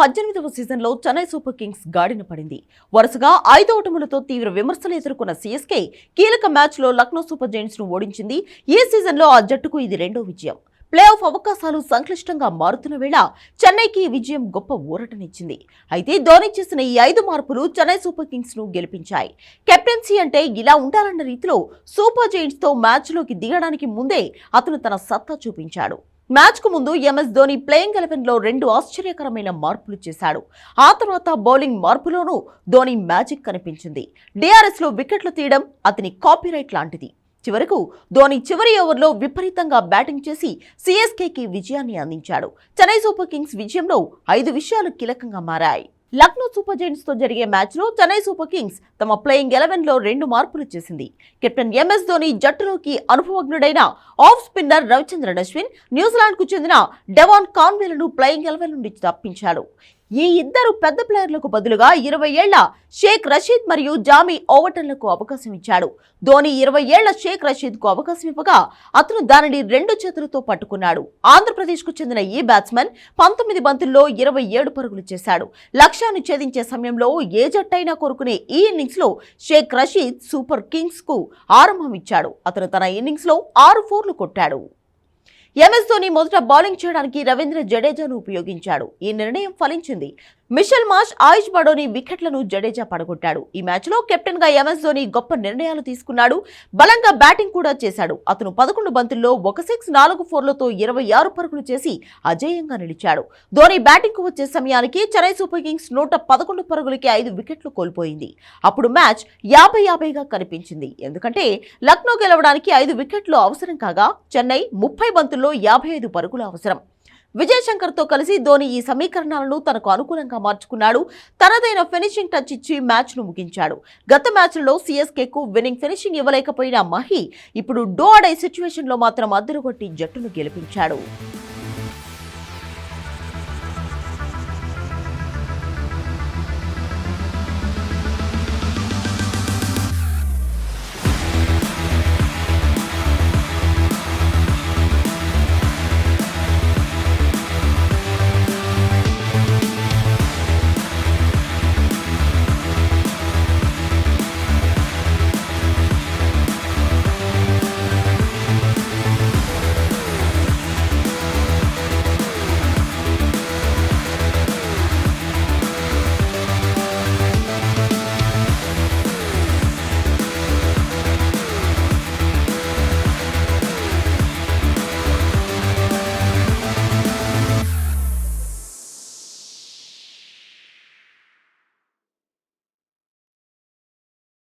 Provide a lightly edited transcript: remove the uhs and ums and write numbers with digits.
18వ సీజన్లో Chennai super Kings గాడిన పడింది. వరుసగా 5 ఓటములతో తీవ్ర విమర్శలు ఎదుర్కొన్న సీఎస్కే కీలక మ్యాచ్లో లక్నో సూపర్ జైంట్స్ ను ఓడించింది. ఈ సీజన్లో ఆ జట్టుకు ఇది రెండో విజయం. ప్లే ఆఫ్ అవకాశాలు సంక్లిష్టంగా మారుతున్న వేళ చెన్నైకి ఈ విజయం గొప్ప ఊరటనిచ్చింది. అయితే ధోని చేసిన ఈ 5 మార్పులు చెన్నై సూపర్ కింగ్స్ ను గెలిపించాయి. కెప్టెన్సీ అంటే ఇలా ఉండాలన్న రీతిలో సూపర్ జైంట్స్ తో మ్యాచ్లోకి దిగడానికి ముందే అతను తన సత్తా చూపించాడు. మ్యాచ్ కు ముందు ఎంఎస్ ధోని ప్లేయింగ్ 11 లో 2 ఆశ్చర్యకరమైన మార్పులు చేశాడు. ఆ తర్వాత బౌలింగ్ మార్పులోనూ ధోని మ్యాజిక్ కనిపించింది. డిఆర్ఎస్ లో వికెట్లు తీయడం అతని కాపీరైట్ లాంటిది. చివరకు ధోని చివరి ఓవర్లో విపరీతంగా బ్యాటింగ్ చేసి సీఎస్కేకి విజయాన్ని అందించాడు. చెన్నై సూపర్ కింగ్స్ విజయంలో 5 విషయాలు కీలకంగా మారాయి. లక్నో సూపర్ జైంట్స్ తో జరిగే మ్యాచ్ లో చెన్నై సూపర్ కింగ్స్ తమ ప్లేయింగ్ 11 లో 2 మార్పులు చేసింది. కెప్టెన్ ఎంఎస్ ధోని జట్టులోకి అనుభవజ్ఞుడైన off spinner Ravichandran Ashwin, New Zealand కు చెందిన డెవాన్ కాన్వేలను ప్లేయింగ్ 11 నుండి తప్పించాడు. ఈ ఇద్దరు పెద్ద ప్లేయర్లకు బదులుగా 20 ఏళ్ల షేక్ రషీద్ మరియు జామీ ఓవర్టన్లకు అవకాశం ఇచ్చాడు. ధోని 20 ఏళ్ల షేక్ రషీద్ కు అవకాశం ఇవ్వగా అతను దానిని 2 చేతులతో పట్టుకున్నాడు. ఆంధ్రప్రదేశ్ కు చెందిన ఈ బ్యాట్స్మెన్ 19 బంతుల్లో 27 పరుగులు చేశాడు. లక్ష్యాన్ని ఛేదించే సమయంలో ఏ జట్టైనా కోరుకునే ఈ ఇన్నింగ్స్ లో షేక్ రషీద్ సూపర్ కింగ్స్ కు ఆరంభం ఇచ్చాడు. అతను తన ఇన్నింగ్స్ లో 6 4లు కొట్టాడు. ఎంఎస్ ధోని మొదట బౌలింగ్ చేయడానికి రవీంద్ర జడేజాను ఉపయోగించాడు. ఈ నిర్ణయం ఫలించింది. మిషెల్ మార్ష్, ఆయుష్ బడోని వికెట్లను జడేజా పడగొట్టాడు. ఈ మ్యాచ్ లో కెప్టెన్ గా ఎంఎస్ ధోని గొప్ప నిర్ణయాలు తీసుకున్నాడు. బలంగా బ్యాటింగ్ కూడా చేశాడు. అతను 11 బంతుల్లో 1 6 4 4లతో 26 పరుగులు చేసి అజేయంగా నిలిచాడు. ధోని బ్యాటింగ్ కు వచ్చే సమయానికి చెన్నై సూపర్ కింగ్స్ 111 పరుగులకి 5 వికెట్లు కోల్పోయింది. అప్పుడు మ్యాచ్ 50-50గా కనిపించింది. ఎందుకంటే లక్నో గెలవడానికి 5 వికెట్లు అవసరం కాగా చెన్నై 30 బంతుల్లో 55 పరుగులు అవసరం. విజయ్ శంకర్ తో కలిసి ధోని ఈ సమీకరణాలను తనకు అనుకూలంగా మార్చుకున్నాడు. తనదైన ఫినిషింగ్ టచ్ ఇచ్చి మ్యాచ్ ను ముగించాడు. గత మ్యాచ్లో సీఎస్కే కు విన్నింగ్ ఫినిషింగ్ ఇవ్వలేకపోయిన మహి ఇప్పుడు డో ఆర్ డై సిచ్యువేషన్ లో మాత్రం అద్దరుగొట్టి జట్టును గెలిపించాడు.